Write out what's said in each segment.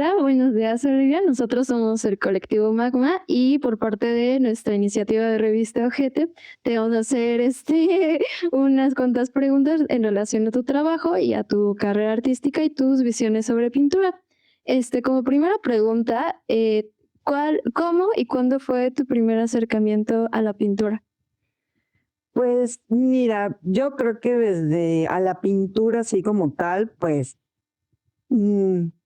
Hola, buenos días, Olivia. Nosotros somos el colectivo Magma y por parte de nuestra iniciativa de revista Ojete, te vamos a hacer unas cuantas preguntas en relación a tu trabajo y a tu carrera artística y tus visiones sobre pintura. Como primera pregunta, ¿cómo y cuándo fue tu primer acercamiento a la pintura? Pues mira, yo creo que desde a la pintura así como tal, pues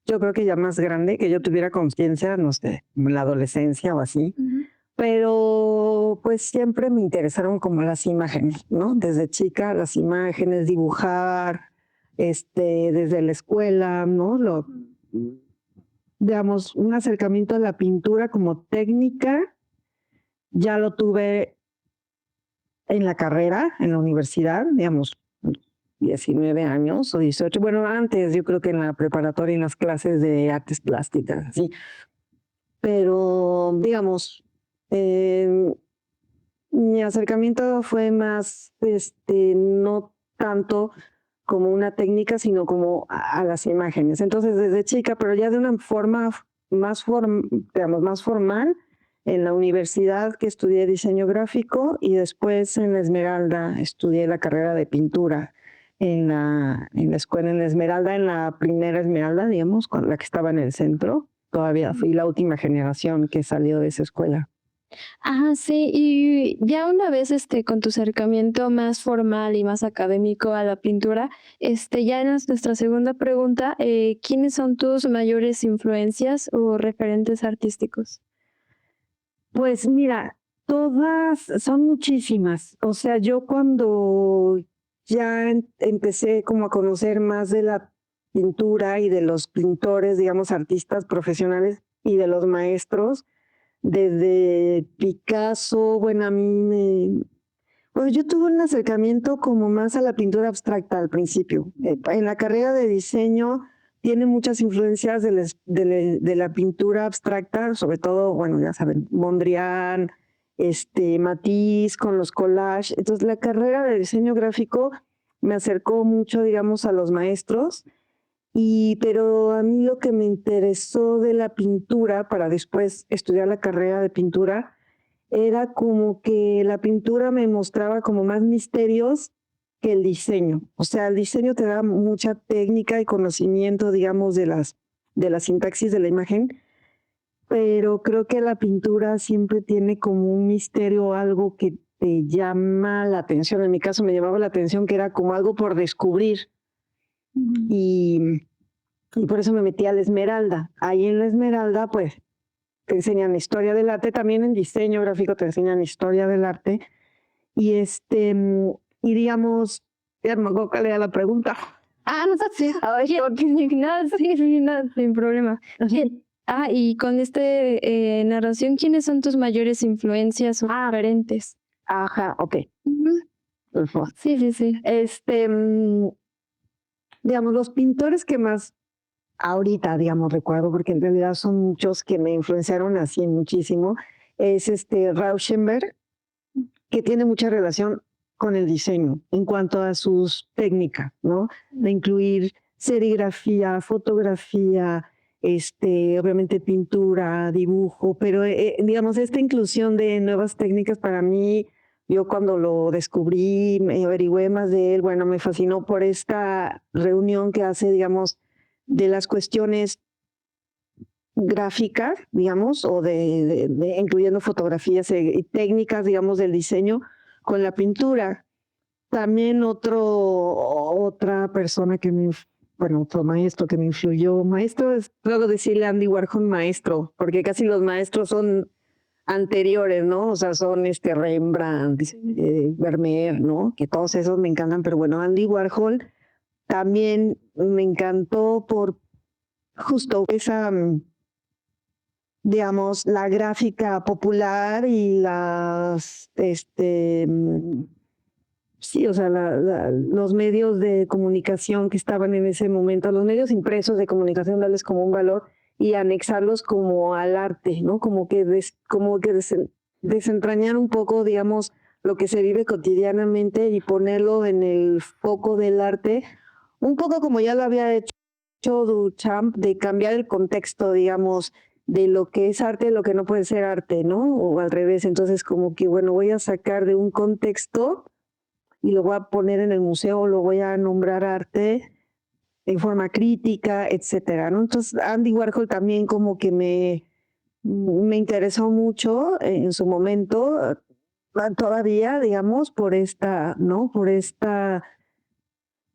yo creo que ya más grande, que yo tuviera conciencia, no sé, en la adolescencia o así, Ujú. pero pues siempre me interesaron como las imágenes, ¿no? Desde chica las imágenes, dibujar, desde la escuela, ¿no? Digamos, un acercamiento a la pintura como técnica, ya lo tuve en la carrera, en la universidad, digamos, 19 años o 18, bueno, antes yo creo que en la preparatoria, en las clases de artes plásticas, así, pero digamos, em, mi acercamiento fue más, no tanto como una técnica, sino como a las imágenes. Entonces, desde chica, pero ya de una forma digamos, más formal, en la universidad que estudié diseño gráfico y después en la Esmeralda estudié la carrera de pintura en la escuela en la Esmeralda, en la primera Esmeralda, digamos, con la que estaba en el centro. Todavía fui la última generación que salió de esa escuela. Ah, sí, y ya una vez, con tu acercamiento más formal y más académico a la pintura, ya en nuestra segunda pregunta, ¿quiénes son tus mayores influencias o referentes artísticos? Pues mira, todas son muchísimas. O sea, yo cuando ya empecé como a conocer más de la pintura y de los pintores, digamos, artistas profesionales y de los maestros, desde Picasso, bueno, pues yo tuve un acercamiento como más a la pintura abstracta al principio. En la carrera de diseño tiene muchas influencias de la pintura abstracta, sobre todo, bueno, ya saben, Mondrian, Matisse con los collages. Entonces, la carrera de diseño gráfico me acercó mucho, digamos, a los maestros, pero a mí lo que me interesó de la pintura para después estudiar la carrera de pintura era como que la pintura me mostraba como más misterios que el diseño. O sea, el diseño te da mucha técnica y conocimiento, digamos, de la sintaxis de la imagen, pero creo que la pintura siempre tiene como un misterio, algo que te llama la atención. En mi caso me llamaba la atención que era como algo por descubrir. Ujú. Y, y por eso me metí a la Esmeralda. Ahí en la Esmeralda, pues, te enseñan historia del arte, también en diseño gráfico te enseñan historia del arte. Y y digamos, ya no me acuerdo cuál era la pregunta. Ah, no sé, ay, nada, sí, sí, nada, sin problema. Bien. Ah, y con narración, ¿quiénes son tus mayores influencias o referentes? Ajá, ok. Ujú. Ujú. Sí, sí, sí. Digamos, los pintores que más ahorita, digamos, recuerdo, porque en realidad son muchos que me influenciaron así muchísimo, es Rauschenberg, que tiene mucha relación con el diseño en cuanto a sus técnicas, ¿no? De incluir serigrafía, fotografía, obviamente pintura, dibujo, pero digamos, esta inclusión de nuevas técnicas para mí, yo cuando lo descubrí, me averigüé más de él, bueno, me fascinó por esta reunión que hace, digamos, de las cuestiones gráficas, digamos, o incluyendo fotografías y técnicas, digamos, del diseño con la pintura. También otra persona bueno, otro maestro que me influyó, maestro es, luego decirle Andy Warhol maestro, porque casi los maestros son anteriores, ¿no? O sea, son Rembrandt, Vermeer, ¿no? Que todos esos me encantan, pero bueno, Andy Warhol también me encantó por justo esa digamos, la gráfica popular y sí, o sea, los medios de comunicación que estaban en ese momento, los medios impresos de comunicación, darles como un valor y anexarlos como al arte, ¿no? Desentrañar un poco, digamos, lo que se vive cotidianamente y ponerlo en el foco del arte, un poco como ya lo había hecho Duchamp de cambiar el contexto, digamos, de lo que es arte, lo que no puede ser arte, ¿no? O al revés. Entonces, como que, bueno, voy a sacar de un contexto y lo voy a poner en el museo, lo voy a nombrar arte en forma crítica, etcétera, ¿no? Entonces, Andy Warhol también como que me interesó mucho en su momento, todavía, digamos, por esta, ¿no? Por esta,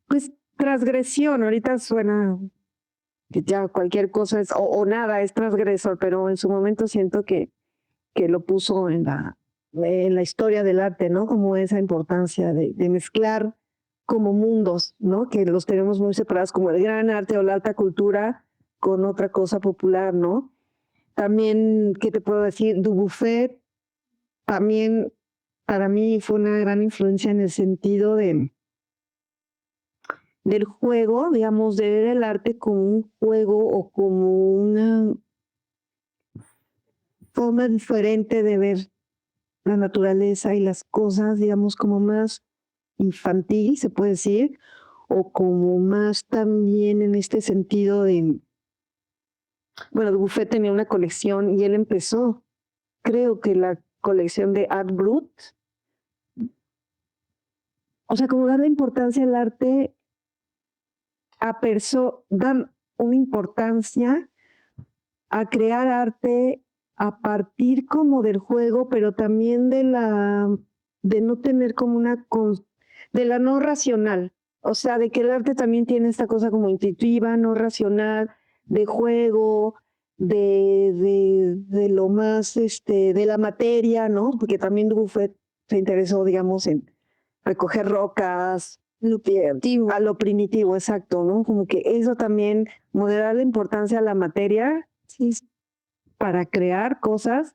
pues, transgresión. Ahorita suena que ya cualquier cosa es, o nada es transgresor, pero en su momento siento que lo puso en la historia del arte, ¿no? Como esa importancia de mezclar como mundos, ¿no? Que los tenemos muy separados, como el gran arte o la alta cultura con otra cosa popular, ¿no? También, ¿qué te puedo decir? Dubuffet también para mí fue una gran influencia en el sentido del juego, digamos, de ver el arte como un juego o como una forma diferente de ver la naturaleza y las cosas, digamos, como más infantil, se puede decir, o como más también en este sentido de, bueno, Dubuffet tenía una colección y él empezó, creo que la colección de Art Brut, o sea, como darle importancia al arte dan una importancia a crear arte a partir como del juego, pero también de no tener como de la no racional. O sea, de que el arte también tiene esta cosa como intuitiva, no racional, de juego, de lo más, de la materia, ¿no? Porque también Dubuffet se interesó, digamos, en recoger rocas, a lo primitivo, exacto, ¿no? Como que eso también, moderar la importancia a la materia, sí, para crear cosas,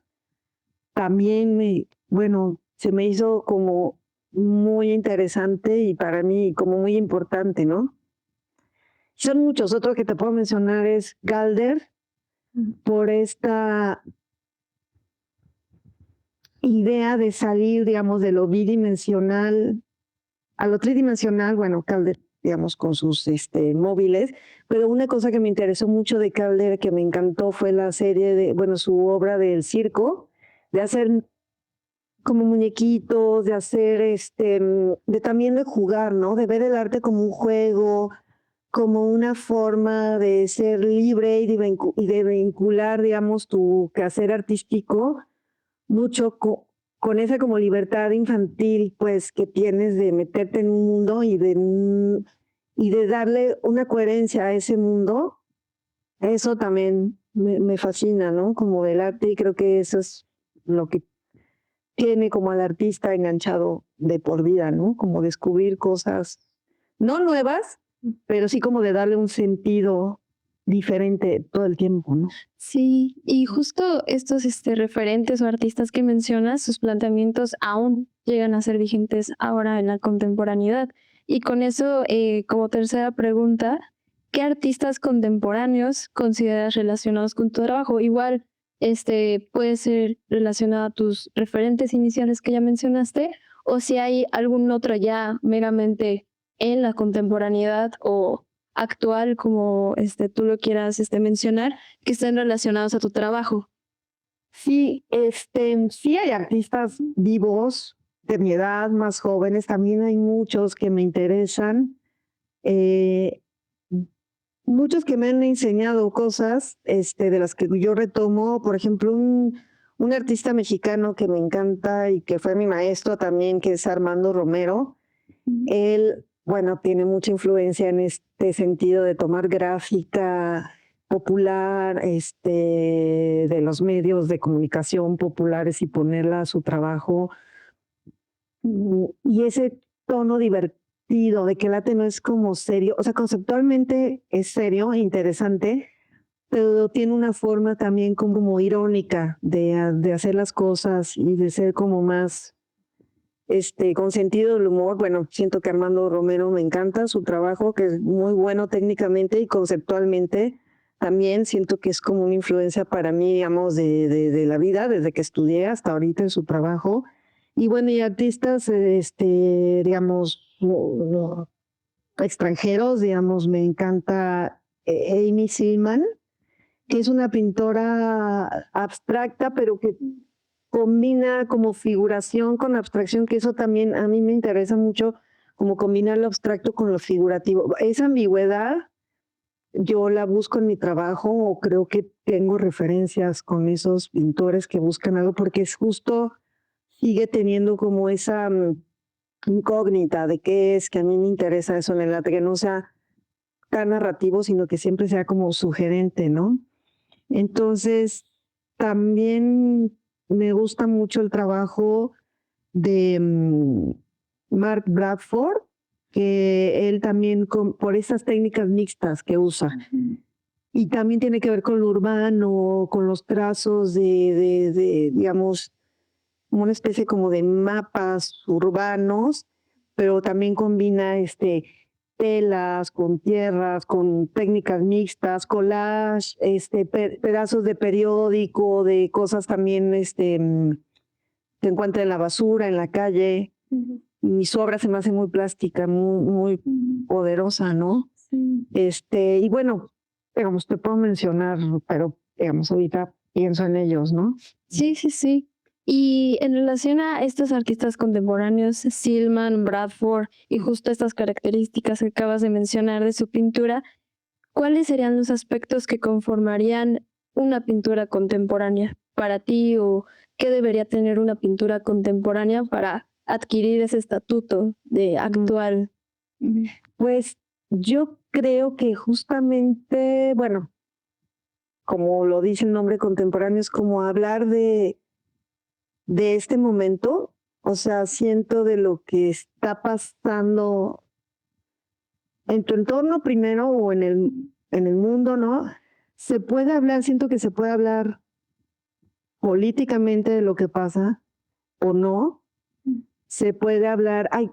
también bueno, se me hizo como muy interesante y para mí como muy importante, ¿no? Son muchos, otro que te puedo mencionar es Galder, por esta idea de salir, digamos, de lo bidimensional a lo tridimensional, bueno, Calder, digamos, con sus móviles, pero una cosa que me interesó mucho de Calder, que me encantó, fue la serie bueno, su obra del circo, de hacer como muñequitos, de hacer, también de jugar, ¿no? De ver el arte como un juego, como una forma de ser libre y de vincular, digamos, tu quehacer artístico mucho con esa como libertad infantil, pues, que tienes de meterte en un mundo y de darle una coherencia a ese mundo. Eso también me fascina, ¿no? Como del arte, y creo que eso es lo que tiene como al artista enganchado de por vida, ¿no? Como descubrir cosas, no nuevas, pero sí como de darle un sentido diferente todo el tiempo, ¿no? Sí, y justo estos referentes o artistas que mencionas, sus planteamientos aún llegan a ser vigentes ahora en la contemporaneidad. Y con eso, como tercera pregunta, ¿qué artistas contemporáneos consideras relacionados con tu trabajo? Igual, puede ser relacionado a tus referentes iniciales que ya mencionaste, o si hay algún otro ya meramente en la contemporaneidad o actual, como tú lo quieras mencionar, que estén relacionados a tu trabajo. Sí, sí hay artistas vivos de mi edad, más jóvenes, también hay muchos que me interesan, muchos que me han enseñado cosas, de las que yo retomo, por ejemplo, un artista mexicano que me encanta y que fue mi maestro también, que es Armando Romero. Él, bueno, tiene mucha influencia en este sentido de tomar gráfica popular, de los medios de comunicación populares y ponerla a su trabajo. Y ese tono divertido de que el arte no es como serio, o sea, conceptualmente es serio e interesante, pero tiene una forma también como irónica de hacer las cosas y de ser como más con sentido del humor. Bueno, siento que Armando Romero me encanta su trabajo, que es muy bueno técnicamente y conceptualmente. También siento que es como una influencia para mí, digamos, de la vida, desde que estudié hasta ahorita en su trabajo. Y bueno, y artistas, digamos, extranjeros, digamos, me encanta Amy Silman, que es una pintora abstracta, pero que combina como figuración con abstracción, que eso también a mí me interesa mucho, como combinar lo abstracto con lo figurativo. Esa ambigüedad yo la busco en mi trabajo, o creo que tengo referencias con esos pintores que buscan algo, porque es justo, sigue teniendo como esa incógnita de qué es, que a mí me interesa eso en el arte, que no sea tan narrativo, sino que siempre sea como sugerente, ¿no? Entonces, también me gusta mucho el trabajo de Mark Bradford, que él también por esas técnicas mixtas que usa. Y también tiene que ver con lo urbano, con los trazos de digamos, una especie como de mapas urbanos, pero también combina telas con tierras, con técnicas mixtas, collage, pedazos de periódico, de cosas también se encuentra en la basura, en la calle. Y su obra se me hace muy plástica, muy poderosa, ¿no? Sí. Y bueno, digamos, te puedo mencionar, pero digamos, ahorita pienso en ellos, ¿no? Sí, sí, sí. Y en relación a estos artistas contemporáneos, Silman, Bradford, y justo estas características que acabas de mencionar de su pintura, ¿cuáles serían los aspectos que conformarían una pintura contemporánea para ti, o qué debería tener una pintura contemporánea para adquirir ese estatuto de actual? Pues yo creo que justamente, bueno, como lo dice el nombre contemporáneo, es como hablar de este momento, o sea, siento de lo que está pasando en tu entorno primero, o en el mundo, ¿no? Se puede hablar, siento que se puede hablar políticamente de lo que pasa o no. Se puede hablar, hay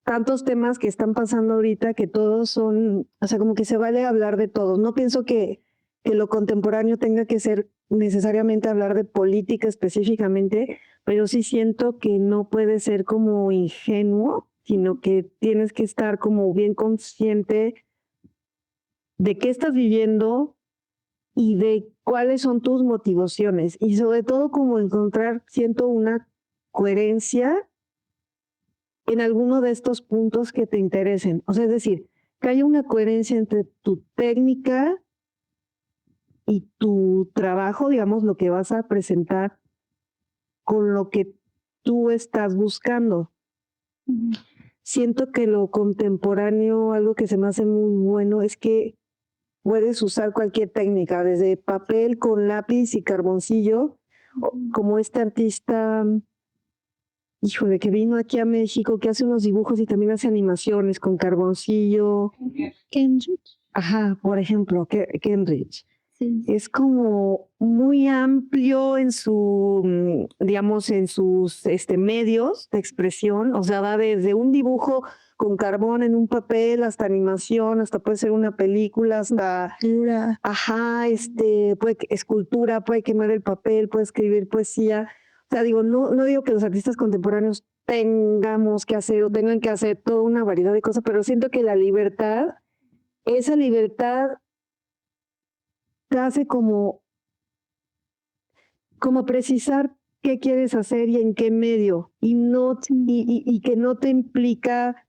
tantos temas que están pasando ahorita que todos son, o sea, como que se vale hablar de todos. No pienso que lo contemporáneo tenga que ser necesariamente hablar de política específicamente, pero sí siento que no puede ser como ingenuo, sino que tienes que estar como bien consciente de qué estás viviendo y de cuáles son tus motivaciones, y sobre todo como encontrar, siento, una coherencia en alguno de estos puntos que te interesen. O sea, es decir, que haya una coherencia entre tu técnica y tu trabajo, digamos, lo que vas a presentar, con lo que tú estás buscando. Siento que lo contemporáneo, algo que se me hace muy bueno, es que puedes usar cualquier técnica, desde papel con lápiz y carboncillo, como este artista, híjole, que vino aquí a México, que hace unos dibujos y también hace animaciones con carboncillo. Kendrick. Ajá, por ejemplo, Kenrich. Sí. Es como muy amplio en su, digamos, en sus medios de expresión. O sea, va desde un dibujo con carbón en un papel, hasta animación, hasta puede ser una película, hasta ajá, escultura, puede quemar el papel, puede escribir poesía. O sea, digo, no digo que los artistas contemporáneos tengamos que hacer o tengan que hacer toda una variedad de cosas, pero siento que la libertad, esa libertad te hace como precisar qué quieres hacer y en qué medio, y que no te implica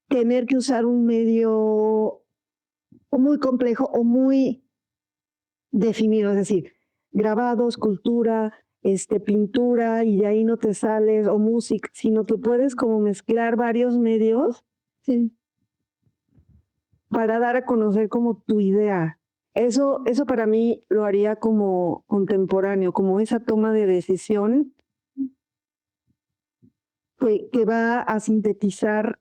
tener que usar un medio muy complejo o muy definido, es decir, grabado, escultura, pintura, y de ahí no te sales, o música, sino que puedes como mezclar varios medios, Sí. para dar a conocer como tu idea. Eso para mí lo haría como contemporáneo, como esa toma de decisión que va a sintetizar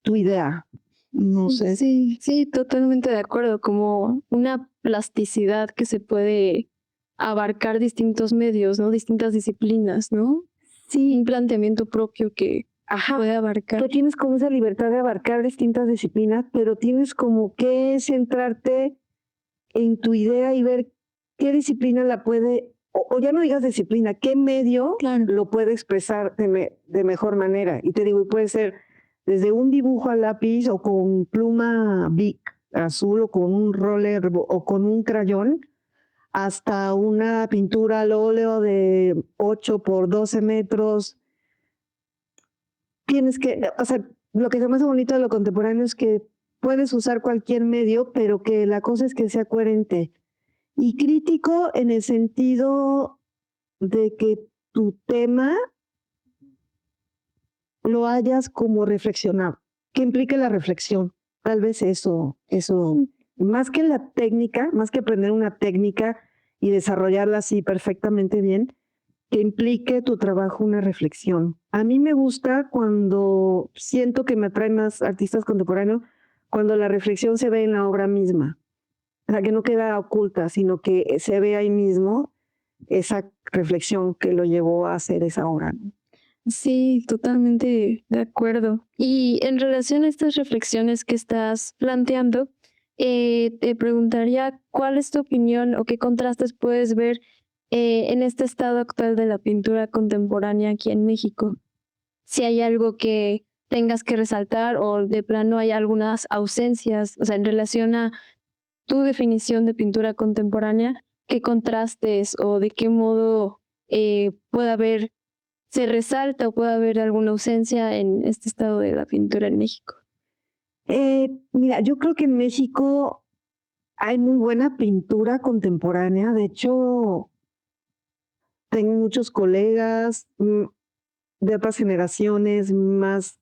tu idea. No sé. Sí, sí, totalmente de acuerdo, como una plasticidad que se puede abarcar distintos medios, ¿no? Distintas disciplinas, ¿no? Sí, un planteamiento propio que puede abarcar. Tú tienes como esa libertad de abarcar distintas disciplinas, pero tienes como que centrarte en tu idea y ver qué disciplina la puede, o ya no digas disciplina, qué medio lo puede expresar de mejor manera. Y te digo, puede ser desde un dibujo a lápiz o con pluma Bic, azul o con un roller o con un crayón, hasta una pintura al óleo de 8 por 12 metros. Tienes que, o sea, lo que se me hace bonito de lo contemporáneo es que puedes usar cualquier medio, pero que la cosa es que sea coherente. Y crítico en el sentido de que tu tema lo hayas como reflexionado, que implique la reflexión. Tal vez eso, más que la técnica, más que aprender una técnica y desarrollarla así perfectamente bien, que implique tu trabajo una reflexión. A mí me gusta cuando siento que me atraen más artistas contemporáneos, cuando la reflexión se ve en la obra misma. O sea, que no queda oculta, sino que se ve ahí mismo esa reflexión que lo llevó a hacer esa obra, ¿no? Sí, totalmente de acuerdo. Y en relación a estas reflexiones que estás planteando, te preguntaría cuál es tu opinión o qué contrastes puedes ver en este estado actual de la pintura contemporánea aquí en México. Si hay algo que tengas que resaltar o de plano hay algunas ausencias, o sea, en relación a tu definición de pintura contemporánea, qué contrastes o de qué modo puede haber se resalta o puede haber alguna ausencia en este estado de la pintura en México. Mira, yo creo que en México hay muy buena pintura contemporánea. De hecho, tengo muchos colegas de otras generaciones más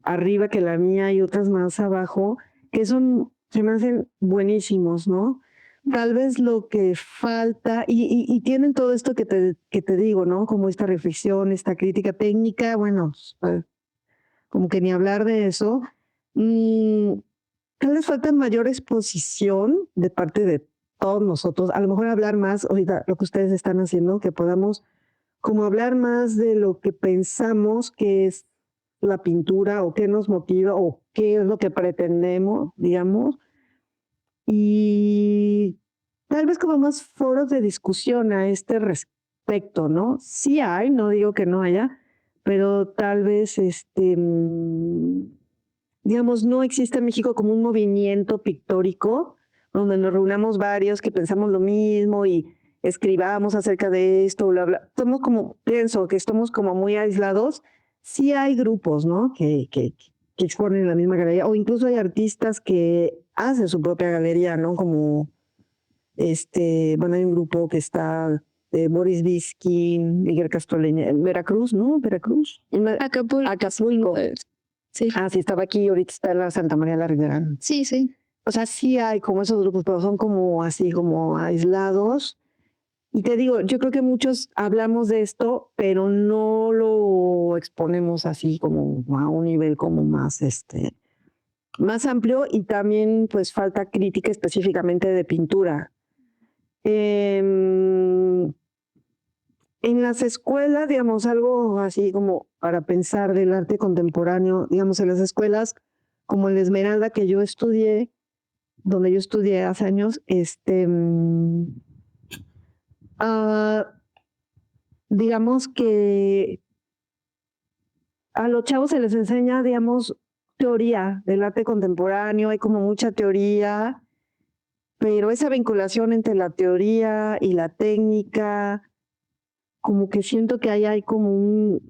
arriba que la mía y otras más abajo, que se me hacen buenísimos, ¿no? Tal vez lo que falta, y tienen todo esto que te digo, ¿no? Como esta reflexión, esta crítica técnica, bueno, como que ni hablar de eso. Tal vez falta mayor exposición de parte de todos nosotros, a lo mejor hablar más, ahorita lo que ustedes están haciendo, que podamos como hablar más de lo que pensamos que es la pintura o qué nos motiva o qué es lo que pretendemos, digamos, y tal vez como más foros de discusión a este respecto, ¿no? Sí hay, no digo que no haya, pero tal vez digamos, no existe en México como un movimiento pictórico donde nos reunamos varios que pensamos lo mismo y escribamos acerca de esto, bla, bla. Somos como, pienso que estamos como muy aislados. Sí hay grupos, ¿no? Que exponen en la misma galería, o incluso hay artistas que hacen su propia galería, ¿no? Como, bueno, hay un grupo que está Boris Biskin, Miguel Castroleña, en Veracruz, ¿no? Veracruz. Acapulco. Sí. Ah, sí, estaba aquí, ahorita está en la Santa María la Ribera. Sí, sí. O sea, sí hay como esos grupos, pero son como así, como aislados. Y te digo, yo creo que muchos hablamos de esto, pero no lo exponemos así como a un nivel como más, más amplio, y también pues falta crítica específicamente de pintura. En las escuelas, digamos, algo así como para pensar del arte contemporáneo, digamos, en las escuelas como en la Esmeralda que yo estudié, donde yo estudié hace años, digamos que a los chavos se les enseña, digamos, teoría del arte contemporáneo, hay como mucha teoría, pero esa vinculación entre la teoría y la técnica, como que siento que ahí hay como un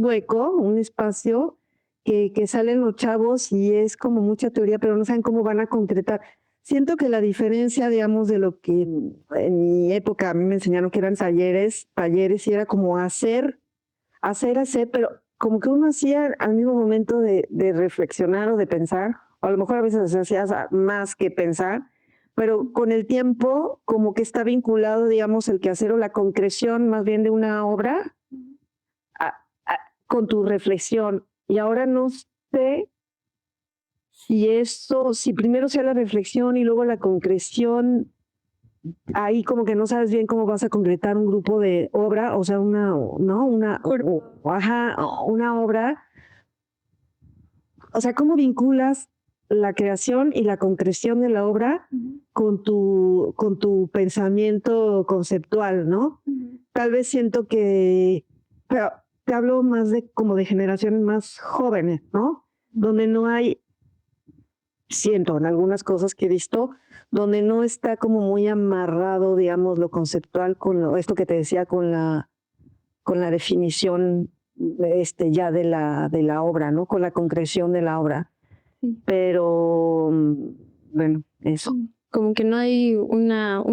hueco, un espacio que salen los chavos y es como mucha teoría, pero no saben cómo van a concretar. Siento que la diferencia, digamos, de lo que en mi época a mí me enseñaron que eran talleres, y era como hacer, pero como que uno hacía al mismo momento de reflexionar o de pensar, o a lo mejor a veces hacías más que pensar, pero con el tiempo como que está vinculado, digamos, el quehacer o la concreción más bien de una obra con tu reflexión. Y ahora no sé si primero sea la reflexión y luego la concreción, ahí como que no sabes bien cómo vas a concretar un grupo de obra, o sea, una obra. O sea, ¿cómo vinculas la creación y la concreción de la obra con tu pensamiento conceptual, ¿no? Tal vez siento que, pero te hablo más como de generaciones más jóvenes, ¿no? Donde no hay siento en algunas cosas que he visto, donde no está como muy amarrado, digamos, lo conceptual con esto que te decía, con la definición ya de la obra, ¿no? Con la concreción de la obra. Sí. Pero, bueno, eso. Como que no hay un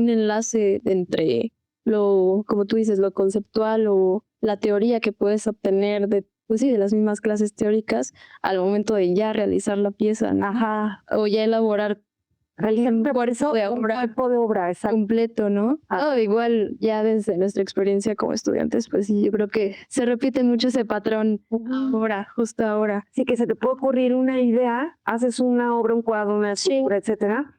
enlace entre como tú dices, lo conceptual o la teoría que puedes obtener pues sí, de las mismas clases teóricas al momento de ya realizar la pieza, ¿no? Ajá. O ya elaborar Un cuerpo de obra cuerpo de obra, exacto. completo, ¿no? Igual ya desde nuestra experiencia como estudiantes, pues sí, yo creo que se repite mucho ese patrón ahora, justo ahora. Sí, que se te puede ocurrir una idea, haces una obra, un cuadro, una escultura, etcétera,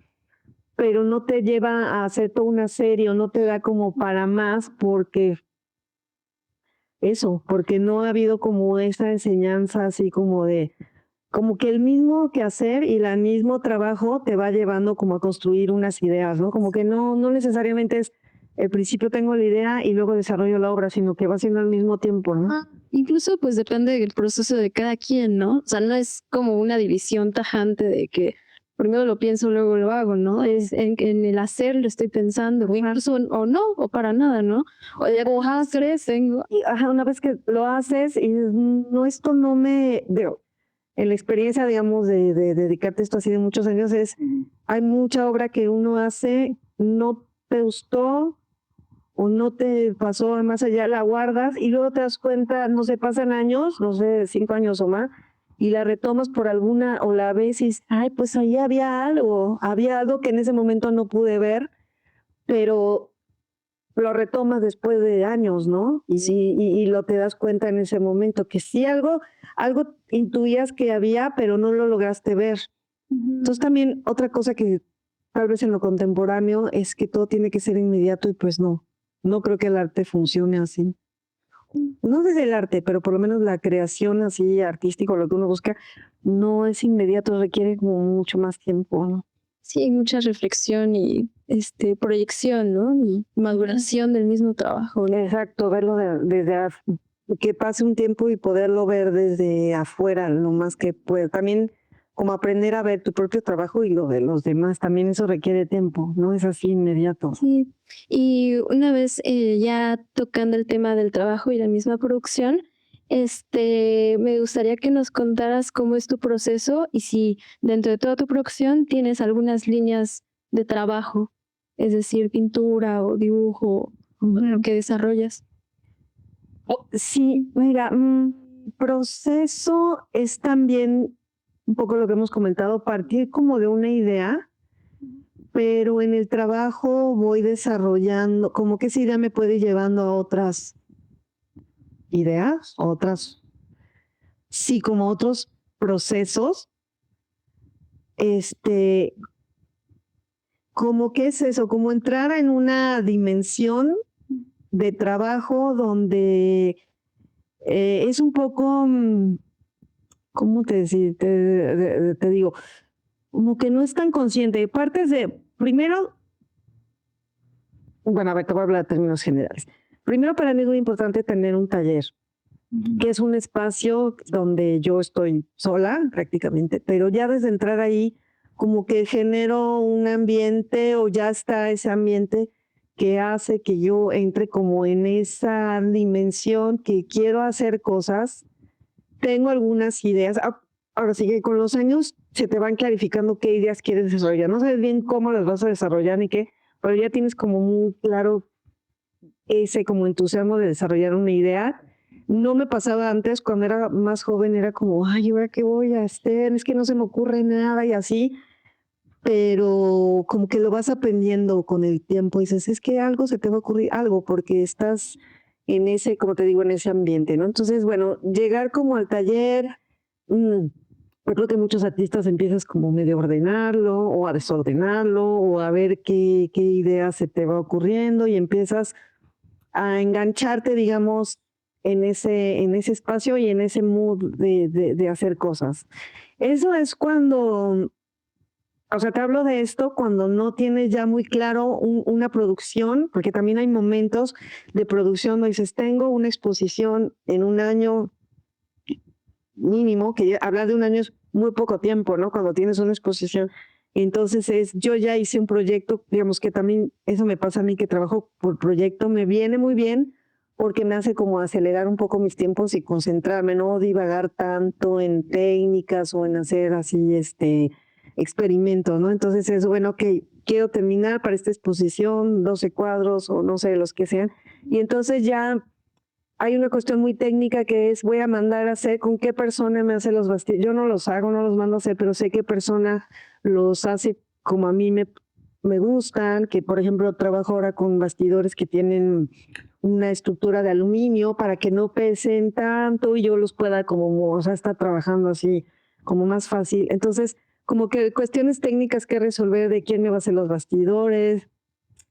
pero no te lleva a hacer toda una serie o no te da como para más porque no ha habido como esa enseñanza así como que el mismo quehacer y el mismo trabajo te va llevando como a construir unas ideas, ¿no? Como que no necesariamente es el principio tengo la idea y luego desarrollo la obra, sino que va siendo al mismo tiempo, ¿no? Incluso pues depende del proceso de cada quien, ¿no? O sea, no es como una división tajante de que primero lo pienso, luego lo hago, ¿no? Es en el hacer lo estoy pensando, incluso o no, o para nada, ¿no? O ya crees, tengo. Y una vez que lo haces y no, esto no me... en la experiencia, digamos, de dedicarte a esto así de muchos años, hay mucha obra que uno hace, no te gustó o no te pasó a más allá, la guardas y luego te das cuenta, no sé, pasan años, no sé, 5 años o más, y la retomas por alguna, o la ves y dices, ay, pues ahí había algo que en ese momento no pude ver, pero lo retomas después de años, ¿no? Y sí, y lo te das cuenta en ese momento, que sí algo intuías que había, pero no lo lograste ver. Entonces también otra cosa que tal vez en lo contemporáneo es que todo tiene que ser inmediato y pues no creo que el arte funcione así. No desde el arte, pero por lo menos la creación así artística o lo que uno busca no es inmediato, requiere como mucho más tiempo, ¿no? Sí, mucha reflexión y proyección, ¿no? Y maduración del mismo trabajo, ¿no? Exacto, verlo que pase un tiempo y poderlo ver desde afuera, lo más que pueda. También como aprender a ver tu propio trabajo y lo de los demás, también eso requiere tiempo, no es así inmediato. Sí, y una vez ya tocando el tema del trabajo y la misma producción, me gustaría que nos contaras cómo es tu proceso y si dentro de toda tu producción tienes algunas líneas de trabajo, es decir, pintura o dibujo que desarrollas. Sí, mira, proceso es también un poco lo que hemos comentado, partir como de una idea, pero en el trabajo voy desarrollando, como que esa idea me puede ir llevando a otras ideas, sí, como otros procesos. Como que es eso, como entrar en una dimensión de trabajo donde es un poco, ¿cómo te digo? Como que no es tan consciente. Partes primero, bueno, a ver, te voy a hablar de términos generales. Primero, para mí es muy importante tener un taller, que es un espacio donde yo estoy sola prácticamente, pero ya desde entrar ahí, como que genero un ambiente o ya está ese ambiente que hace que yo entre como en esa dimensión que quiero hacer cosas. Tengo algunas ideas. Ahora sí que con los años se te van clarificando qué ideas quieres desarrollar. No sabes bien cómo las vas a desarrollar ni qué, pero ya tienes como muy claro ese como entusiasmo de desarrollar una idea. No me pasaba antes, cuando era más joven, era como, ay, ¿ahora qué voy a hacer? Es que no se me ocurre nada y así, pero como que lo vas aprendiendo con el tiempo y dices, es que algo se te va a ocurrir, algo, porque estás en ese, como te digo, en ese ambiente, ¿no? Entonces, bueno, llegar como al taller, yo creo que muchos artistas empiezas como medio a ordenarlo o a desordenarlo o a ver qué idea se te va ocurriendo y empiezas a engancharte, digamos, en ese espacio y en ese mood de hacer cosas. Eso es cuando, o sea, te hablo de esto cuando no tienes ya muy claro una producción, porque también hay momentos de producción donde dices, tengo una exposición en un año mínimo, que hablar de un año es muy poco tiempo, ¿no? Cuando tienes una exposición. Entonces yo ya hice un proyecto, digamos que también eso me pasa a mí que trabajo por proyecto, me viene muy bien porque me hace como acelerar un poco mis tiempos y concentrarme, no divagar tanto en técnicas o en hacer así experimentos, ¿no? Entonces es bueno que quiero terminar para esta exposición 12 cuadros o no sé, los que sean. Y entonces ya hay una cuestión muy técnica que es voy a mandar a hacer con qué persona me hace los bastidores. Yo no los hago, no los mando a hacer, pero sé qué persona los hace como a mí me gustan, que por ejemplo trabajo ahora con bastidores que tienen una estructura de aluminio para que no pesen tanto y yo los pueda como, o sea, estar trabajando así como más fácil. Entonces, como que cuestiones técnicas que resolver de quién me va a hacer los bastidores,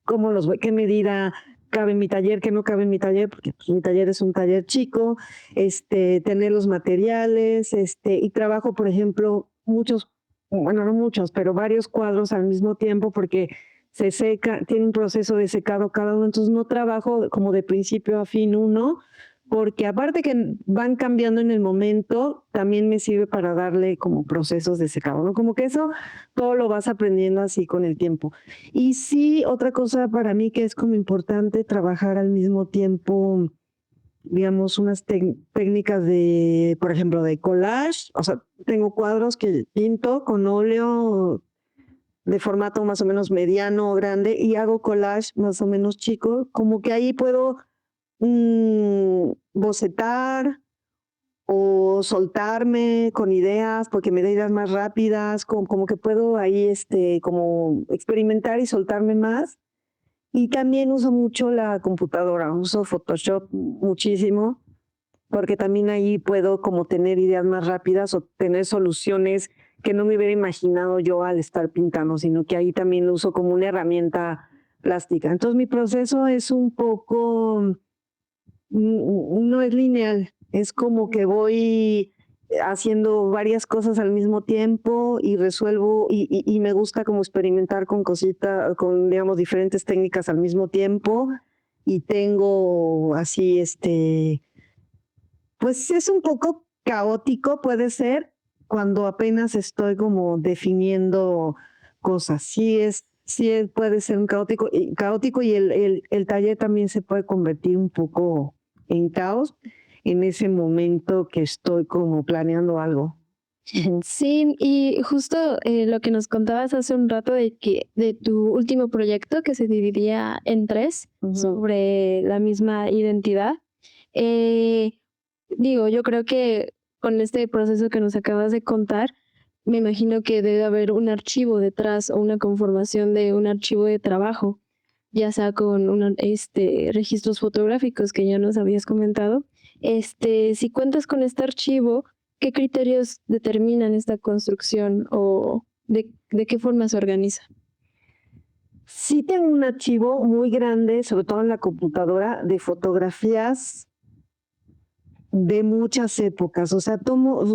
cómo los voy, qué medida cabe en mi taller, qué no cabe en mi taller, porque pues, mi taller es un taller chico, tener los materiales, y trabajo, por ejemplo, muchos, bueno, no muchos, pero varios cuadros al mismo tiempo, porque se seca, tiene un proceso de secado cada uno, entonces no trabajo como de principio a fin uno, porque aparte que van cambiando en el momento, también me sirve para darle como procesos de secado, ¿no? Como que eso todo lo vas aprendiendo así con el tiempo. Y sí, otra cosa para mí que es como importante trabajar al mismo tiempo, digamos, unas técnicas de, por ejemplo, de collage. O sea, tengo cuadros que pinto con óleo de formato más o menos mediano o grande y hago collage más o menos chico. Como que ahí puedo bocetar o soltarme con ideas, porque me da ideas más rápidas, como que puedo ahí como experimentar y soltarme más. Y también uso mucho la computadora, uso Photoshop muchísimo, porque también ahí puedo como tener ideas más rápidas o tener soluciones que no me hubiera imaginado yo al estar pintando, sino que ahí también lo uso como una herramienta plástica. Entonces mi proceso es un poco, no es lineal, es como que voy haciendo varias cosas al mismo tiempo y resuelvo y me gusta como experimentar con cositas, con digamos diferentes técnicas al mismo tiempo y tengo así pues es un poco caótico puede ser cuando apenas estoy como definiendo cosas, puede ser un caótico y el taller también se puede convertir un poco en caos en ese momento que estoy como planeando algo. Ujú. Sí, y justo lo que nos contabas hace un rato de que de tu último proyecto que se dividía en tres Ujú. sobre la misma identidad. eh, Digo, yo creo que con este proceso que nos acabas de contar, me imagino que debe haber un archivo detrás o una conformación de un archivo de trabajo, ya sea con registros fotográficos que ya nos habías comentado. Si cuentas con este archivo, ¿qué criterios determinan esta construcción o de qué forma se organiza? Sí tengo un archivo muy grande, sobre todo en la computadora, de fotografías de muchas épocas. O sea,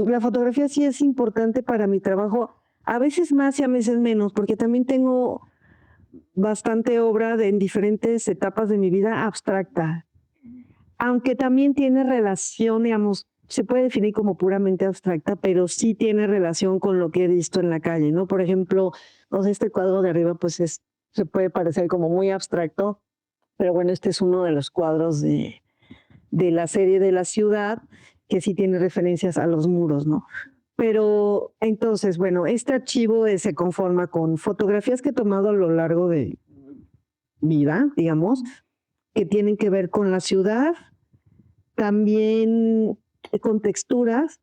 la fotografía sí es importante para mi trabajo, a veces más y a veces menos, porque también tengo bastante obra en diferentes etapas de mi vida abstracta, aunque también tiene relación, digamos, se puede definir como puramente abstracta, pero sí tiene relación con lo que he visto en la calle, ¿no? Por ejemplo, no sé, este cuadro de arriba, pues se puede parecer como muy abstracto, pero bueno, este es uno de los cuadros de la serie de la ciudad, que sí tiene referencias a los muros, ¿no? Pero entonces, bueno, este archivo se conforma con fotografías que he tomado a lo largo de vida, digamos, que tienen que ver con la ciudad, también con texturas,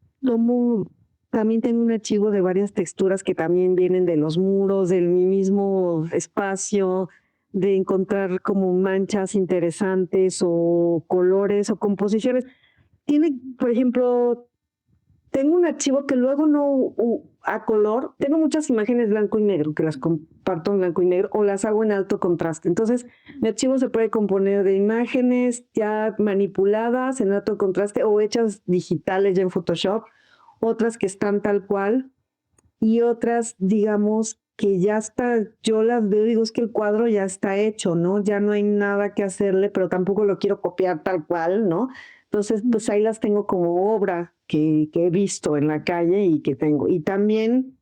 también tengo un archivo de varias texturas que también vienen de los muros, del mismo espacio, de encontrar como manchas interesantes o colores o composiciones. Tiene, por ejemplo, tengo un archivo que luego no a color, tengo muchas imágenes blanco y negro que las comparto en blanco y negro o las hago en alto contraste. Entonces, mi archivo se puede componer de imágenes ya manipuladas en alto contraste o hechas digitales ya en Photoshop, otras que están tal cual y otras, digamos, que ya está, yo las veo y digo, es que el cuadro ya está hecho, ¿no? Ya no hay nada que hacerle, pero tampoco lo quiero copiar tal cual, ¿no? Entonces, pues ahí las tengo como obra que he visto en la calle y que tengo. Y también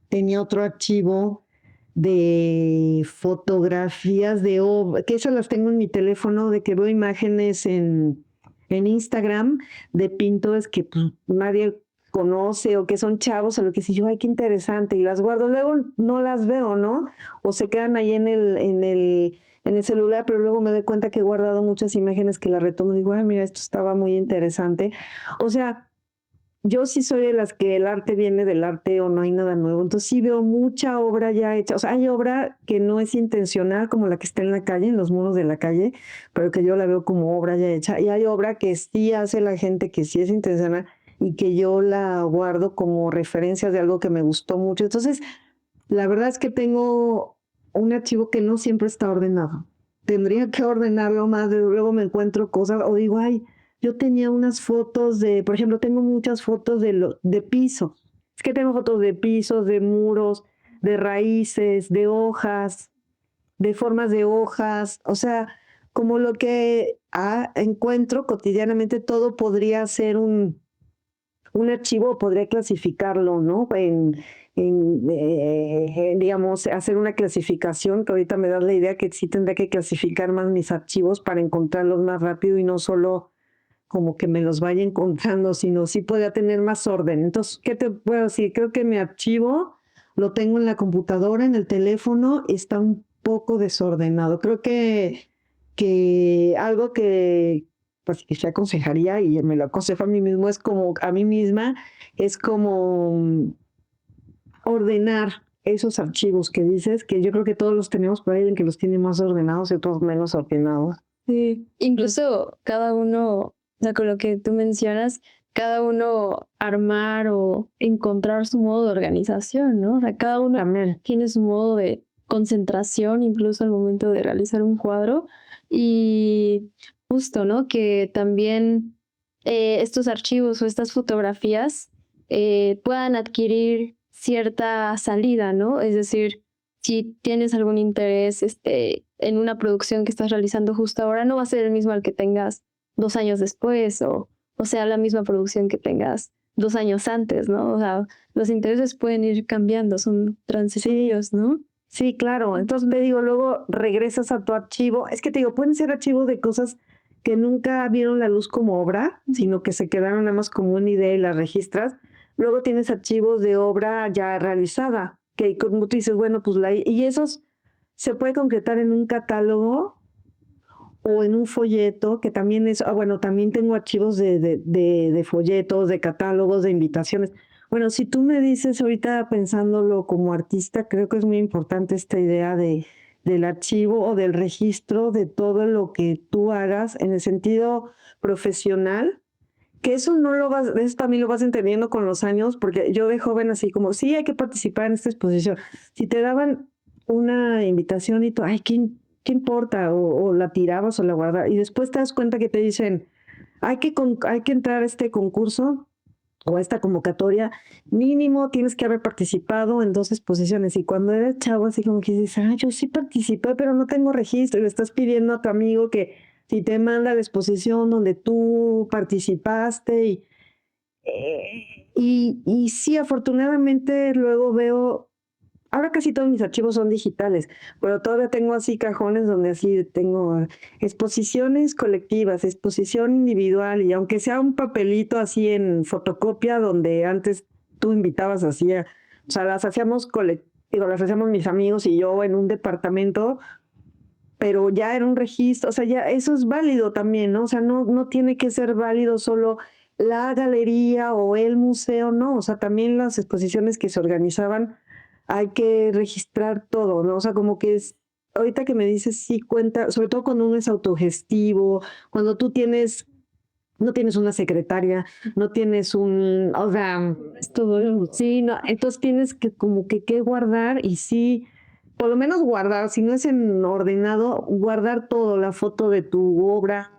tenía otro archivo de fotografías de obra, que esas las tengo en mi teléfono, de que veo imágenes en Instagram de pintores que pues, nadie conoce o que son chavos o lo que sé yo, ay, qué interesante, y las guardo. Luego no las veo, ¿no? O se quedan ahí en el celular, pero luego me doy cuenta que he guardado muchas imágenes que las retomo y digo, ay, mira, esto estaba muy interesante. O sea, yo sí soy de las que el arte viene del arte o no hay nada nuevo. Entonces sí veo mucha obra ya hecha. O sea, hay obra que no es intencional, como la que está en la calle, en los muros de la calle, pero que yo la veo como obra ya hecha. Y hay obra que sí hace la gente, que sí es intencional y que yo la guardo como referencia de algo que me gustó mucho. Entonces, la verdad es que tengo un archivo que no siempre está ordenado. Tendría que ordenarlo más, luego me encuentro cosas o digo, ay, yo tenía unas fotos de, por ejemplo, tengo muchas fotos de piso. Es que tengo fotos de pisos, de muros, de raíces, de hojas, de formas de hojas. O sea, como lo que encuentro cotidianamente, todo podría ser un archivo, podría clasificarlo, ¿no? Digamos, hacer una clasificación, que ahorita me das la idea que sí tendría que clasificar más mis archivos para encontrarlos más rápido y no solo como que me los vaya encontrando, sino sí podría tener más orden. Entonces, ¿qué te puedo decir? Creo que mi archivo lo tengo en la computadora, en el teléfono, y está un poco desordenado. Creo que algo que, pues, que se aconsejaría, y me lo aconsejo a mí mismo, es como, a mí misma, es como ordenar esos archivos que dices, que yo creo que todos los tenemos, por ahí en que los tiene más ordenados y otros menos ordenados. Sí, incluso cada uno, o sea, con lo que tú mencionas, cada uno armar o encontrar su modo de organización, ¿no? O sea, cada uno También. tiene su modo de concentración, incluso al momento de realizar un cuadro. Y justo, ¿no? Que también estos archivos o estas fotografías puedan adquirir cierta salida, ¿no? Es decir, si tienes algún interés en una producción que estás realizando justo ahora, no va a ser el mismo al que tengas 2 años después o sea la misma producción que tengas 2 años antes, ¿no? O sea, los intereses pueden ir cambiando, son transitorios, ¿no? Sí, claro. Entonces te digo, luego regresas a tu archivo. Es que te digo, pueden ser archivos de cosas que nunca vieron la luz como obra, sino que se quedaron nada más como una idea y las registras. Luego tienes archivos de obra ya realizada, que como tú dices, bueno, pues y esos se puede concretar en un catálogo o en un folleto, que también es, bueno, también tengo archivos de folletos, de catálogos, de invitaciones. Bueno, si tú me dices ahorita pensándolo como artista, creo que es muy importante esta idea del archivo o del registro de todo lo que tú hagas en el sentido profesional, que eso no lo vas, eso también lo vas entendiendo con los años, porque yo de joven así como, sí, hay que participar en esta exposición. Si te daban una invitación y tú, ay, ¿qué importa? O la tirabas o la guardabas. Y después te das cuenta que te dicen, hay que entrar a este concurso o a esta convocatoria, mínimo tienes que haber participado en 2 exposiciones. Y cuando eres chavo, así como que dices, yo sí participé, pero no tengo registro. Y le estás pidiendo a tu amigo que si te manda la exposición donde tú participaste. Y sí, afortunadamente luego veo, ahora casi todos mis archivos son digitales, pero todavía tengo así cajones donde así tengo exposiciones colectivas, exposición individual, y aunque sea un papelito así en fotocopia donde antes tú invitabas así, o sea, las hacíamos las hacíamos mis amigos y yo en un departamento, pero ya era un registro, o sea, ya eso es válido también, ¿no? O sea, no tiene que ser válido solo la galería o el museo, no, o sea, también las exposiciones que se organizaban hay que registrar todo, ¿no? O sea, como que es, ahorita que me dices, sí cuenta, sobre todo cuando uno es autogestivo, cuando tú no tienes una secretaria, no tienes o sea, Es todo. sí, no, entonces tienes que como que guardar y sí, por lo menos guardar, si no es en ordenado, guardar todo, la foto de tu obra,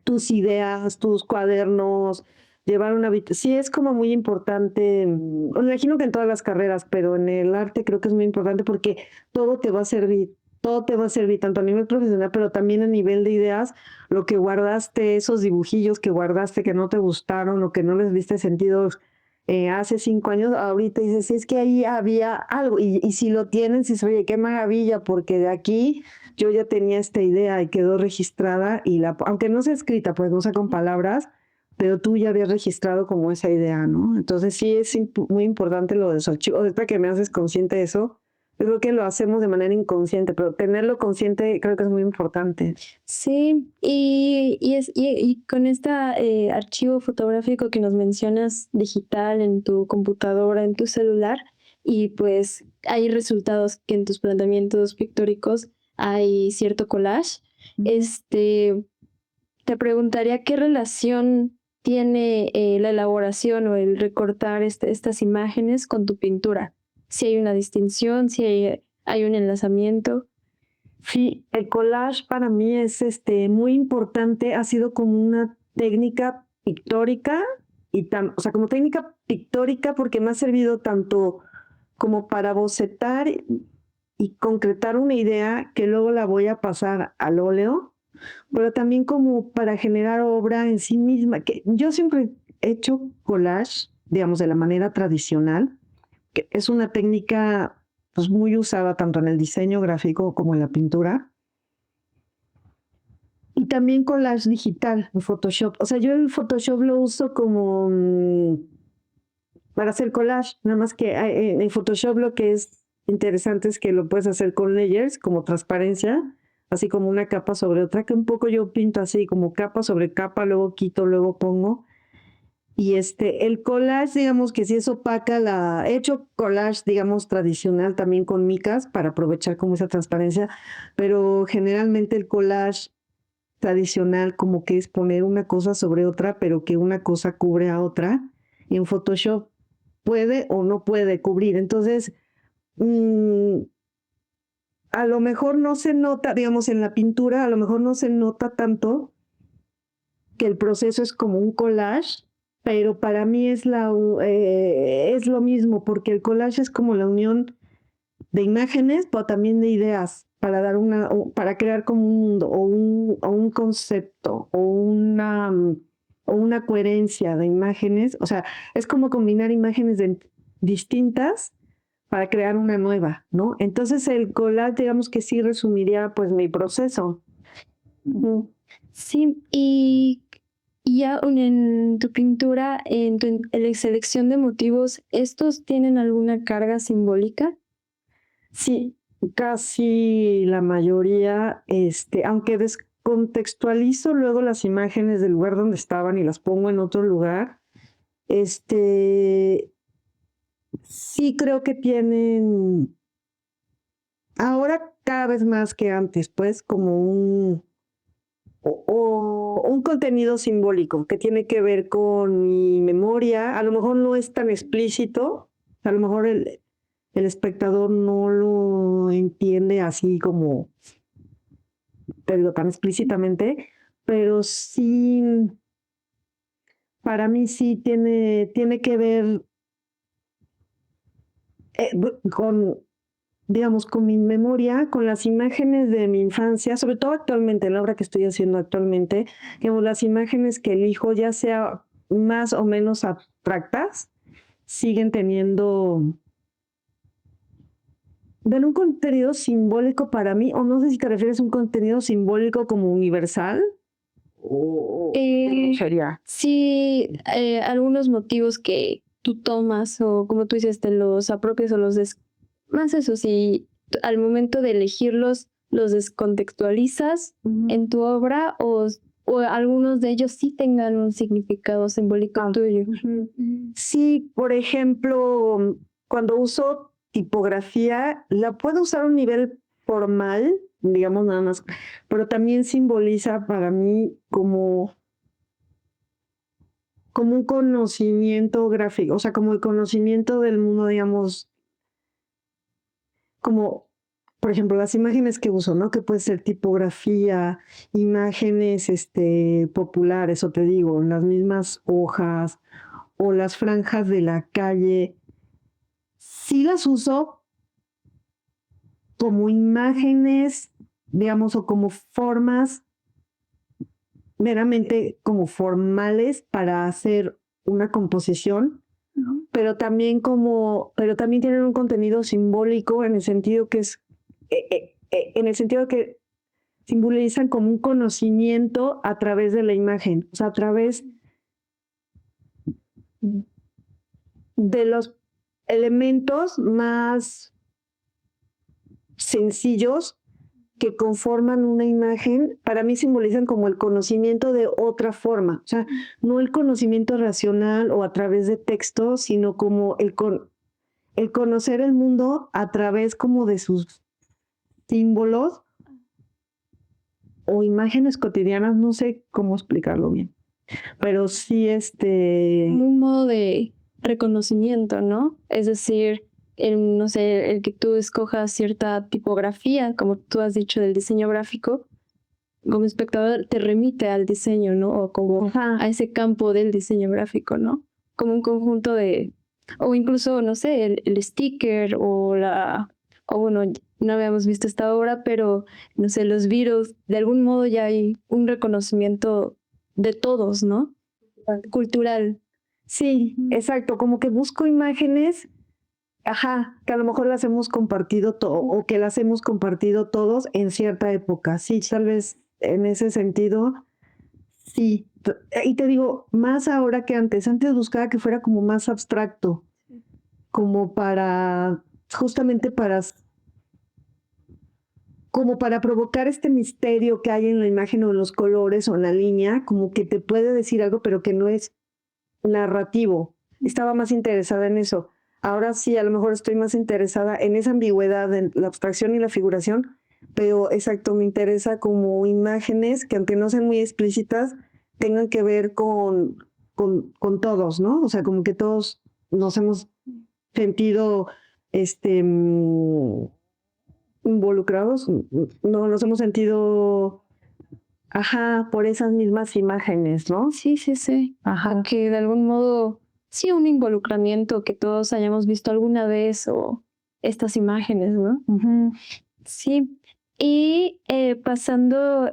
tus ideas, tus cuadernos, llevar una sí es como muy importante, me imagino que en todas las carreras, pero en el arte creo que es muy importante porque todo te va a servir, todo te va a servir, tanto a nivel profesional, pero también a nivel de ideas, lo que guardaste, esos dibujillos que guardaste que no te gustaron o que no les viste sentido hace 5 años, ahorita dices, es que ahí había algo, y si lo tienen, dices, oye, qué maravilla, porque de aquí yo ya tenía esta idea y quedó registrada, y aunque no sea escrita, pues no sea con palabras, pero tú ya habías registrado como esa idea, ¿no? Entonces sí es muy importante lo de los archivos. Ahorita que me haces consciente de eso, yo creo que lo hacemos de manera inconsciente, pero tenerlo consciente creo que es muy importante. Sí, y con este archivo fotográfico que nos mencionas digital en tu computadora, en tu celular, y pues hay resultados que en tus planteamientos pictóricos hay cierto collage. Este, te preguntaría qué relación tiene la elaboración o el recortar estas imágenes con tu pintura. Si hay una distinción, si hay un enlazamiento. Sí, el collage para mí es muy importante, ha sido como una técnica pictórica o sea, como técnica pictórica porque me ha servido tanto como para bocetar y concretar una idea que luego la voy a pasar al óleo, pero también como para generar obra en sí misma, que yo siempre he hecho collage, digamos, de la manera tradicional, que es una técnica pues muy usada tanto en el diseño gráfico como en la pintura. Y también collage digital en Photoshop. O sea, yo el Photoshop lo uso como para hacer collage, nada más que en Photoshop lo que es interesante es que lo puedes hacer con layers, como transparencia, así como una capa sobre otra, que un poco yo pinto así, como capa sobre capa, luego quito, luego pongo. Y el collage, digamos que sí es opaca, he hecho collage, digamos, tradicional también con micas para aprovechar como esa transparencia, pero generalmente el collage tradicional como que es poner una cosa sobre otra, pero que una cosa cubre a otra, y en Photoshop puede o no puede cubrir. Entonces, a lo mejor no se nota, digamos, en la pintura, a lo mejor no se nota tanto que el proceso es como un collage, pero para mí es lo mismo, porque el collage es como la unión de imágenes, pero también de ideas, para crear como un mundo o un concepto o una coherencia de imágenes. O sea, es como combinar imágenes distintas para crear una nueva, ¿no? Entonces el collage, digamos que sí resumiría pues mi proceso. Sí, y ya en tu pintura, en la selección de motivos, ¿estos tienen alguna carga simbólica? Sí, casi la mayoría, aunque descontextualizo luego las imágenes del lugar donde estaban y las pongo en otro lugar, sí creo que tienen, ahora cada vez más que antes, pues, como un contenido simbólico que tiene que ver con mi memoria. A lo mejor no es tan explícito, a lo mejor el espectador no lo entiende así como, te digo, tan explícitamente, pero sí, para mí sí tiene que ver con, digamos, con mi memoria, con las imágenes de mi infancia, sobre todo actualmente, en la obra que estoy haciendo actualmente, digamos, las imágenes que elijo, ya sea más o menos abstractas, siguen teniendo un contenido simbólico para mí, o no sé si te refieres a un contenido simbólico como universal. Sería. Sí, algunos motivos que tú tomas o como tú dices, te los apropias o más eso, si al momento de elegirlos los descontextualizas en tu obra o algunos de ellos sí tengan un significado simbólico tuyo. Sí, por ejemplo, cuando uso tipografía, la puedo usar a un nivel formal, digamos nada más, pero también simboliza para mí como un conocimiento gráfico, o sea, como el conocimiento del mundo, digamos, como, por ejemplo, las imágenes que uso, ¿no? Que puede ser tipografía, imágenes, populares, o te digo, las mismas hojas o las franjas de la calle. Sí las uso, como imágenes, digamos, o como formas meramente como formales para hacer una composición, pero también tienen un contenido simbólico en el sentido que es, en el sentido que simbolizan como un conocimiento a través de la imagen, o sea, a través de los elementos más sencillos que conforman una imagen, para mí simbolizan como el conocimiento de otra forma, o sea, no el conocimiento racional o a través de texto, sino como el conocer el mundo a través como de sus símbolos o imágenes cotidianas, no sé cómo explicarlo bien, pero sí Un modo de reconocimiento, ¿no? Es decir, no sé, el que tú escojas cierta tipografía, como tú has dicho del diseño gráfico, como espectador te remite al diseño, ¿no? O como a ese campo del diseño gráfico, ¿no? Como un conjunto de, o incluso, no sé, el sticker o o bueno, no habíamos visto esta obra, pero, no sé, los virus, de algún modo ya hay un reconocimiento de todos, ¿no? Cultural. Sí, exacto, como que busco imágenes, que a lo mejor las hemos compartido o que las hemos compartido todos en cierta época. Sí, tal vez en ese sentido, sí. Y te digo, más ahora que antes. Antes buscaba que fuera como más abstracto, como justamente como para provocar este misterio que hay en la imagen o en los colores o en la línea, como que te puede decir algo, pero que no es narrativo. Estaba más interesada en eso. Ahora sí, a lo mejor estoy más interesada en esa ambigüedad, en la abstracción y la figuración, pero exacto, me interesa como imágenes que aunque no sean muy explícitas, tengan que ver con todos, ¿no? O sea, como que todos nos hemos sentido involucrados, no nos hemos sentido, por esas mismas imágenes, ¿no? Sí, sí, sí. Ajá. Que de algún modo, sí, un involucramiento que todos hayamos visto alguna vez o estas imágenes, ¿no? Ujú. Sí. Y pasando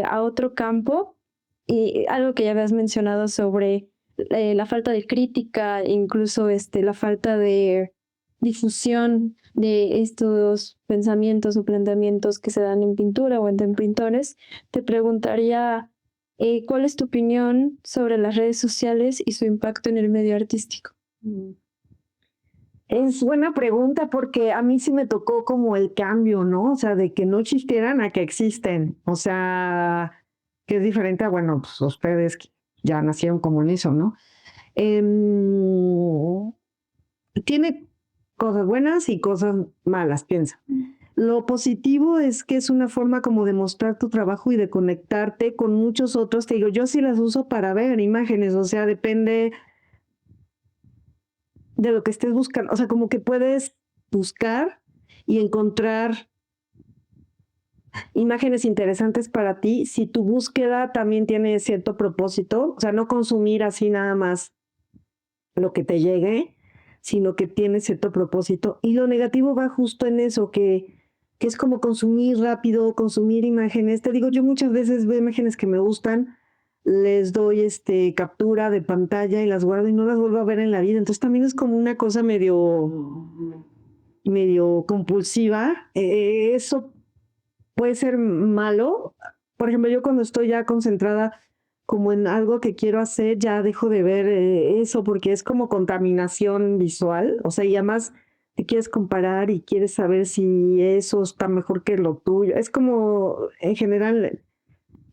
a otro campo, y algo que ya habías mencionado sobre la falta de crítica, incluso la falta de difusión de estos pensamientos o planteamientos que se dan en pintura o entre pintores, te preguntaría, ¿cuál es tu opinión sobre las redes sociales y su impacto en el medio artístico? Es buena pregunta porque a mí sí me tocó como el cambio, ¿no? O sea, de que no existieran a que existen. O sea, que es diferente a, bueno, pues ustedes que ya nacieron como en eso, ¿no? Tiene cosas buenas y cosas malas, piensa. Lo positivo es que es una forma como de mostrar tu trabajo y de conectarte con muchos otros. Te digo, yo sí las uso para ver imágenes, o sea, depende de lo que estés buscando. O sea, como que puedes buscar y encontrar imágenes interesantes para ti si tu búsqueda también tiene cierto propósito. O sea, no consumir así nada más lo que te llegue, sino que tiene cierto propósito. Y lo negativo va justo en eso, que es como consumir rápido, consumir imágenes. Te digo, yo muchas veces veo imágenes que me gustan, les doy captura de pantalla y las guardo y no las vuelvo a ver en la vida. Entonces también es como una cosa medio compulsiva. Eso puede ser malo. Por ejemplo, yo cuando estoy ya concentrada como en algo que quiero hacer, ya dejo de ver eso porque es como contaminación visual. O sea, y además te quieres comparar y quieres saber si eso está mejor que lo tuyo. Es como en general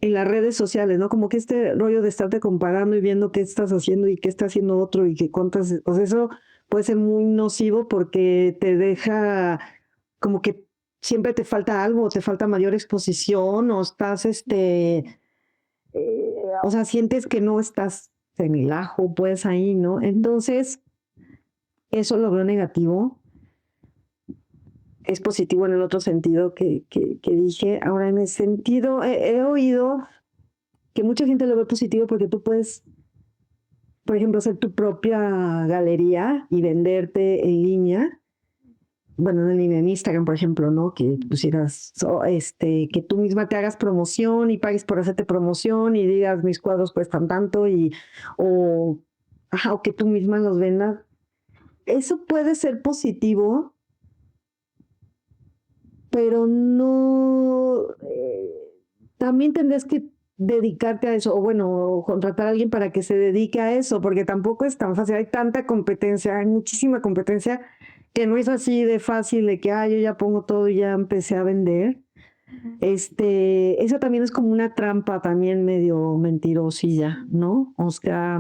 en las redes sociales, ¿no? Como que este rollo de estarte comparando y viendo qué estás haciendo y qué está haciendo otro y qué cuántas, o sea, eso puede ser muy nocivo porque te deja como que siempre te falta algo, te falta mayor exposición o estás, o sea, sientes que no estás en el ajo, pues ahí, ¿no? Entonces, eso lo veo negativo. Es positivo en el otro sentido que dije. Ahora, en el sentido, he oído que mucha gente lo ve positivo porque tú puedes, por ejemplo, hacer tu propia galería y venderte en línea. bueno, en Instagram, por ejemplo, ¿no? Que pusieras, que tú misma te hagas promoción y pagues por hacerte promoción y digas mis cuadros cuestan tanto o, o que tú misma los vendas. Eso puede ser positivo, pero no, también tendrías que dedicarte a eso, o bueno, o contratar a alguien para que se dedique a eso, porque tampoco es tan fácil, hay tanta competencia, hay muchísima competencia, que no es así de fácil de que, yo ya pongo todo y ya empecé a vender. Eso también es como una trampa también medio mentirosilla, ¿no? O sea,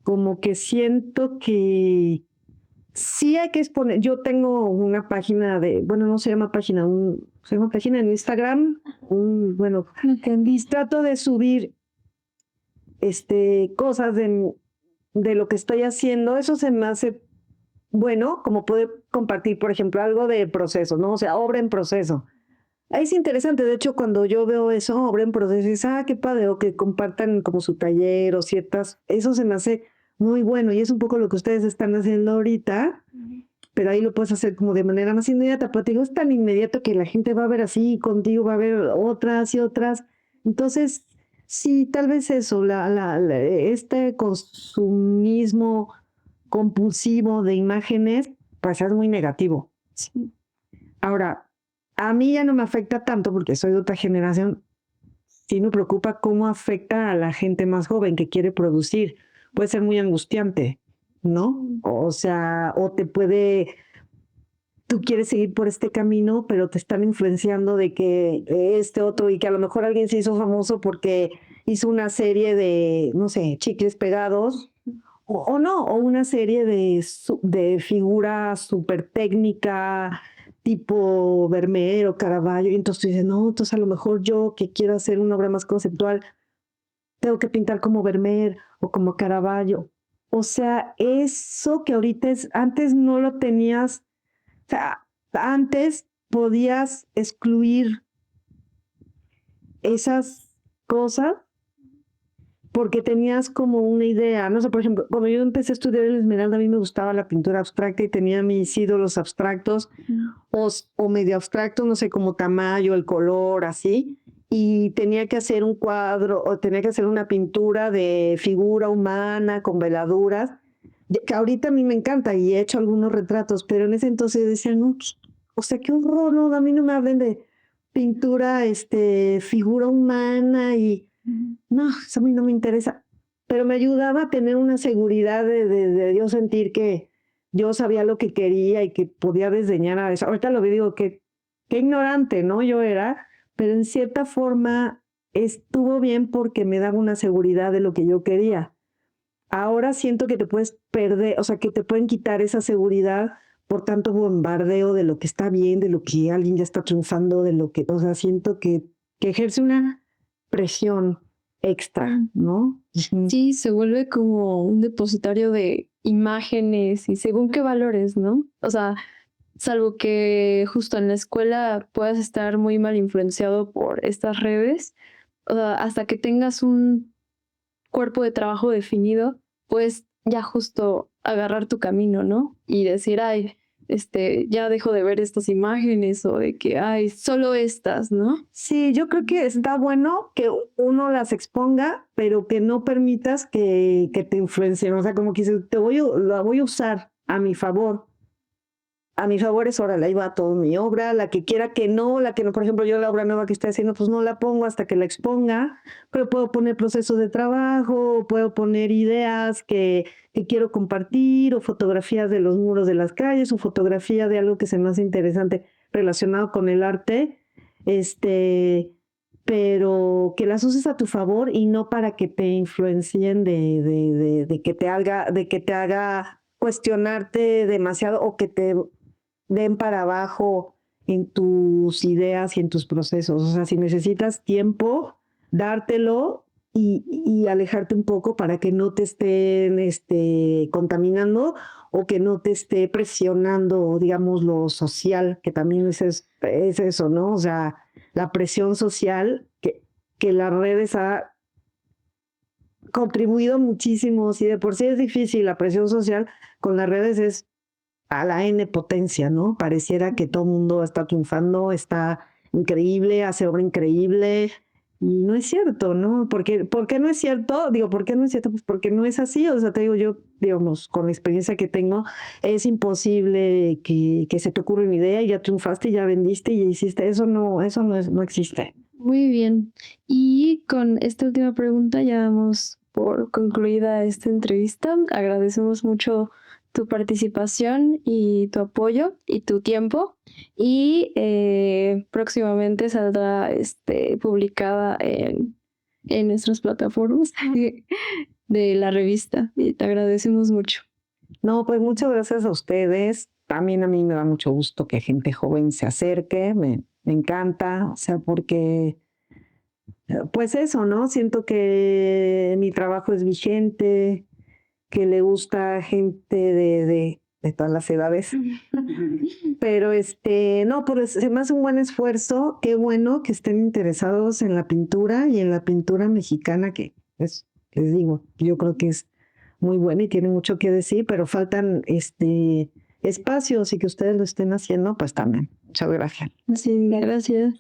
como que siento que sí hay que exponer. Yo tengo una página bueno, no se llama página, se llama página en Instagram. Bueno, trato de subir cosas de lo que estoy haciendo. Eso se me hace bueno, como poder compartir, por ejemplo, algo de proceso, ¿no? O sea, obra en proceso. Es interesante, de hecho, cuando yo veo eso, obra en proceso, dices, qué padre, o que compartan como su taller o ciertas, eso se me hace muy bueno y es un poco lo que ustedes están haciendo ahorita, pero ahí lo puedes hacer como de manera más inmediata, pero te digo, es tan inmediato que la gente va a ver así, y contigo va a ver otras y otras. Entonces, sí, tal vez eso, este consumismo compulsivo de imágenes, pues es muy negativo. Sí. Ahora, a mí ya no me afecta tanto porque soy de otra generación. Sí me preocupa cómo afecta a la gente más joven que quiere producir. Puede ser muy angustiante, ¿no? O sea, o tú quieres seguir por este camino, pero te están influenciando de que este otro y que a lo mejor alguien se hizo famoso porque hizo una serie de, no sé, chicles pegados o no, o una serie de figura súper técnica, tipo Vermeer o Caravaggio, y entonces tú dices, no, entonces a lo mejor yo que quiero hacer una obra más conceptual, tengo que pintar como Vermeer o como Caravaggio. O sea, eso que ahorita antes no lo tenías, o sea, antes podías excluir esas cosas porque tenías como una idea, no sé, por ejemplo, cuando yo empecé a estudiar en Esmeralda, a mí me gustaba la pintura abstracta y tenía mis ídolos abstractos o medio abstractos, no sé, como Tamayo, el color, así, y tenía que hacer un cuadro o tenía que hacer una pintura de figura humana con veladuras, que ahorita a mí me encanta y he hecho algunos retratos, pero en ese entonces decía, no, o sea, qué horror, no, a mí no me hablen de pintura, figura humana y no, eso a mí no me interesa, pero me ayudaba a tener una seguridad de yo sentir que yo sabía lo que quería y que podía desdeñar a eso. Ahorita lo que digo, que qué ignorante, ¿no? Yo era, pero en cierta forma estuvo bien porque me daba una seguridad de lo que yo quería. Ahora siento que te puedes perder, o sea, que te pueden quitar esa seguridad por tanto bombardeo de lo que está bien, de lo que alguien ya está triunfando, de lo que, o sea, siento que ejerce una presión extra, ¿no? Sí, se vuelve como un depositario de imágenes y según qué valores, ¿no? O sea, salvo que justo en la escuela puedas estar muy mal influenciado por estas redes, o sea, hasta que tengas un cuerpo de trabajo definido, pues ya justo agarrar tu camino, ¿no? Y decir, ay, ya dejo de ver estas imágenes o de que, ay, solo estas, ¿no? Sí, yo creo que está bueno que uno las exponga, pero que no permitas que te influencien. O sea, como que dices, la voy a usar a mi favor. A mi favor es, órale, ahí va toda mi obra, la que quiera que no, por ejemplo, yo la obra nueva que estoy haciendo, pues no la pongo hasta que la exponga, pero puedo poner procesos de trabajo, puedo poner ideas que quiero compartir, o fotografías de los muros de las calles, o fotografía de algo que se me hace interesante relacionado con el arte, pero que las uses a tu favor y no para que te influencien de que te haga cuestionarte demasiado o que te den para abajo en tus ideas y en tus procesos. O sea, si necesitas tiempo, dártelo y alejarte un poco para que no te estén contaminando o que no te esté presionando, digamos, lo social, que también es eso, ¿no? O sea, la presión social que las redes ha contribuido muchísimo. Si de por sí es difícil la presión social, con las redes es a la N potencia, ¿no? Pareciera que todo el mundo está triunfando, está increíble, hace obra increíble. Y no es cierto, ¿no? ¿Por qué no es cierto? Digo, ¿por qué no es cierto? Pues porque no es así. O sea, te digo, yo, digamos, con la experiencia que tengo, es imposible que se te ocurra una idea y ya triunfaste, ya vendiste y ya hiciste. No existe. Muy bien. Y con esta última pregunta ya damos por concluida esta entrevista. Agradecemos mucho tu participación y tu apoyo y tu tiempo. Y próximamente saldrá publicada en nuestras plataformas de la revista. Y te agradecemos mucho. No, pues muchas gracias a ustedes. También a mí me da mucho gusto que gente joven se acerque, me encanta, o sea, porque, pues eso, ¿no? Siento que mi trabajo es vigente, que le gusta gente de todas las edades, pero no, pues se me hace un buen esfuerzo, qué bueno que estén interesados en la pintura y en la pintura mexicana, que es, les digo, yo creo que es muy buena y tiene mucho que decir, pero faltan espacios y que ustedes lo estén haciendo, pues también. Muchas gracias. Sí, gracias.